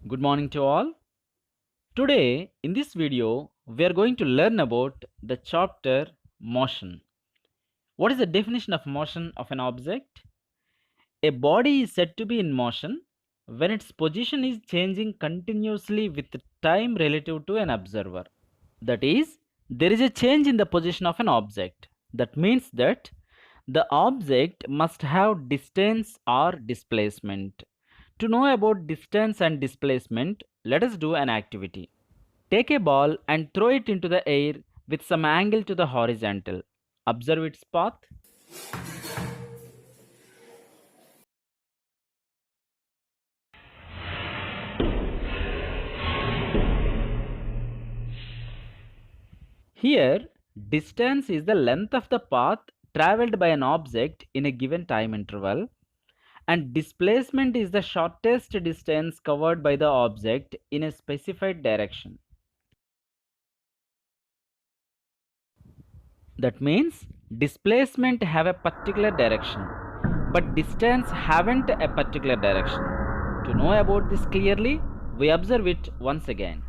Good morning to all. Today, in this video, we are going to learn about the chapter motion. What is the definition of motion of an object? A body is said to be in motion when its position is changing continuously with time relative to an observer. That is, there is a change in the position of an object. That means that the object must have distance or displacement. To know about distance and displacement, let us do an activity. Take a ball and throw it into the air with some angle to the horizontal. Observe its path. Here, distance is the length of the path traveled by an object in a given time interval, and displacement is the shortest distance covered by the object in a specified direction. That means displacement have a particular direction, but distance haven't a particular direction. To know about this clearly, we observe it once again.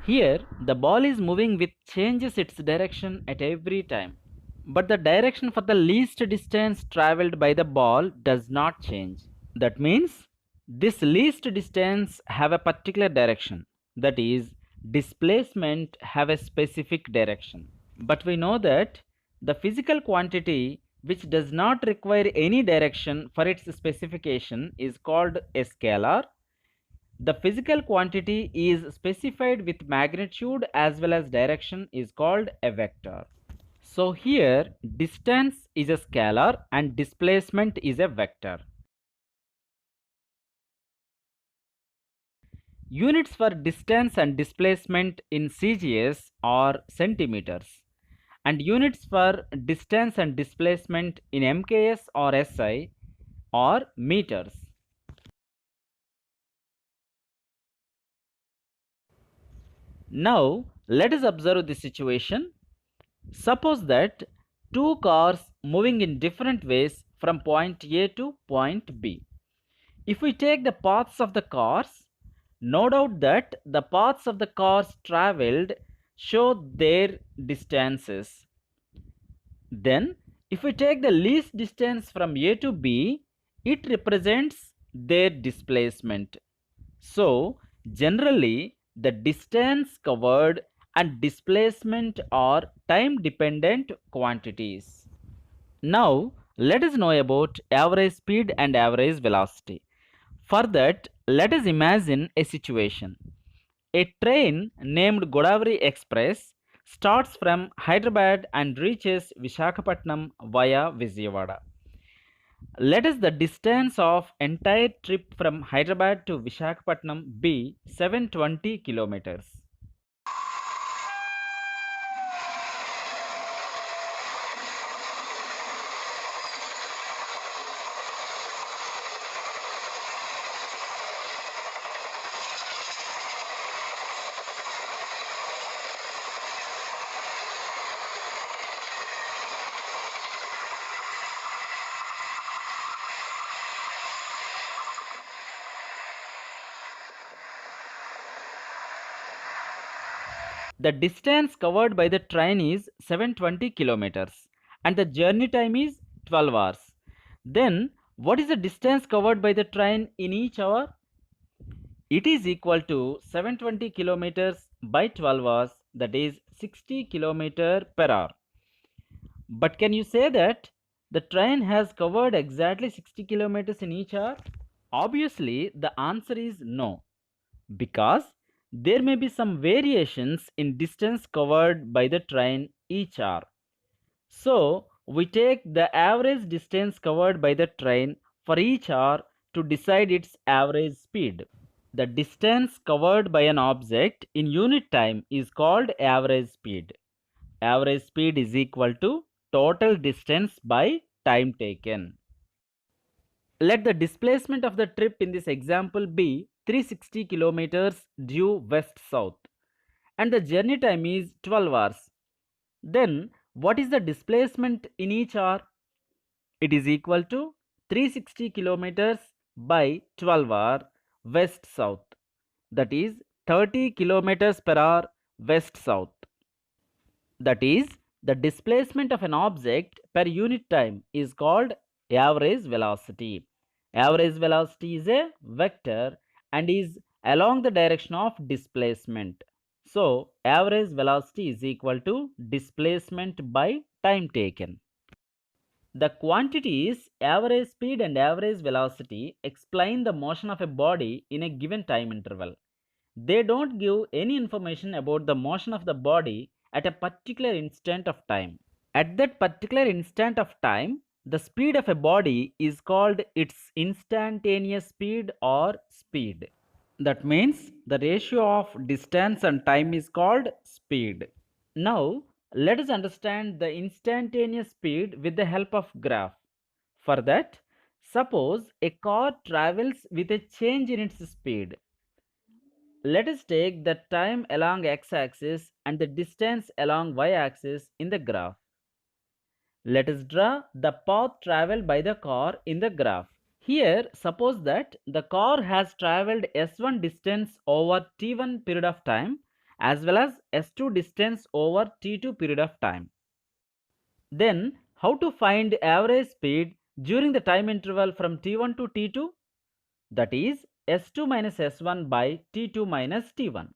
Here, the ball is moving with changes its direction at every time, but the direction for the least distance traveled by the ball does not change. That means this least distance have a particular direction, that is, displacement have a specific direction. But we know that the physical quantity which does not require any direction for its specification is called a scalar. The physical quantity is specified with magnitude as well as direction is called a vector. So here distance is a scalar and displacement is a vector. Units for distance and displacement in CGS are centimeters, and units for distance and displacement in MKS or SI are meters. Now let us observe the situation. Suppose that two cars moving in different ways from point A to point B. If we take the paths of the cars, no doubt that the paths of the cars traveled show their distances. Then, if we take the least distance from A to B, it represents their displacement. So, generally, the distance covered and displacement are time dependent quantities. Now, let us know about average speed and average velocity. For that, let us imagine a situation. A train named Godavari Express starts from Hyderabad and reaches Vishakhapatnam via Vijayawada. Let us the distance of entire trip from Hyderabad to Vishakhapatnam be 720 kilometers. The distance covered by the train is 720 kilometers and the journey time is 12 hours. Then, what is the distance covered by the train in each hour? It is equal to 720 kilometers by 12 hours, that is 60 kilometer per hour. But can you say that the train has covered exactly 60 kilometers in each hour? Obviously, the answer is no, because there may be some variations in distance covered by the train each hour. So, we take the average distance covered by the train for each hour to decide its average speed. The distance covered by an object in unit time is called average speed. Average speed is equal to total distance by time taken. Let the displacement of the trip in this example be 360 kilometers due west south and the journey time is 12 hours. Then what is the displacement in each hour? It is equal to 360 kilometers by 12 hour west south. that is 30 kilometers per hour west-south. That is, the displacement of an object per unit time is called average velocity. Average velocity is a vector and is along the direction of displacement. So, average velocity is equal to displacement by time taken. The quantities average speed and average velocity explain the motion of a body in a given time interval. They don't give any information about the motion of the body at a particular instant of time. At that particular instant of time, the speed of a body is called its instantaneous speed or speed. That means the ratio of distance and time is called speed. Now, let us understand the instantaneous speed with the help of graph. For that, suppose a car travels with a change in its speed. Let us take the time along x-axis and the distance along y-axis in the graph. Let us draw the path traveled by the car in the graph. Here, suppose that the car has traveled s1 distance over t1 period of time as well as s2 distance over t2 period of time. Then, how to find average speed during the time interval from t1 to t2? That is s2 minus s1 by t2 minus t1.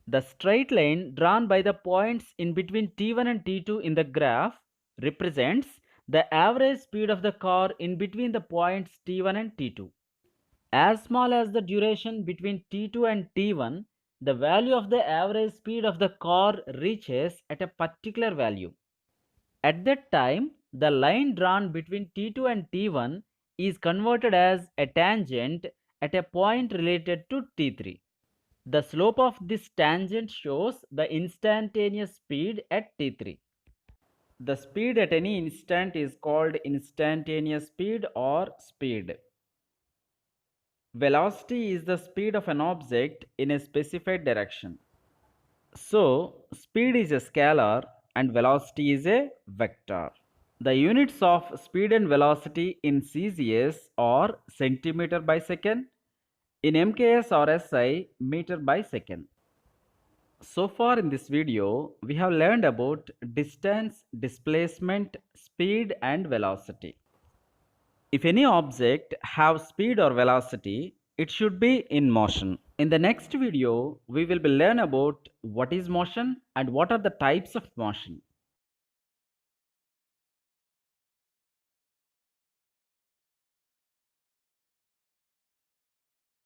The straight line drawn by the points in between t1 and t2 in the graph represents the average speed of the car in between the points t1 and t2. As small as the duration between t2 and t1, the value of the average speed of the car reaches at a particular value. At that time, the line drawn between t2 and t1 is converted as a tangent at a point related to t3. The slope of this tangent shows the instantaneous speed at t3. The speed at any instant is called instantaneous speed or speed. Velocity is the speed of an object in a specified direction. So, speed is a scalar and velocity is a vector. The units of speed and velocity in CGS are centimeter by second, in MKS or SI meter by second. So far in this video, we have learned about distance, displacement, speed and velocity. If any object have speed or velocity, it should be in motion. In the next video, we will learn about what is motion and what are the types of motion.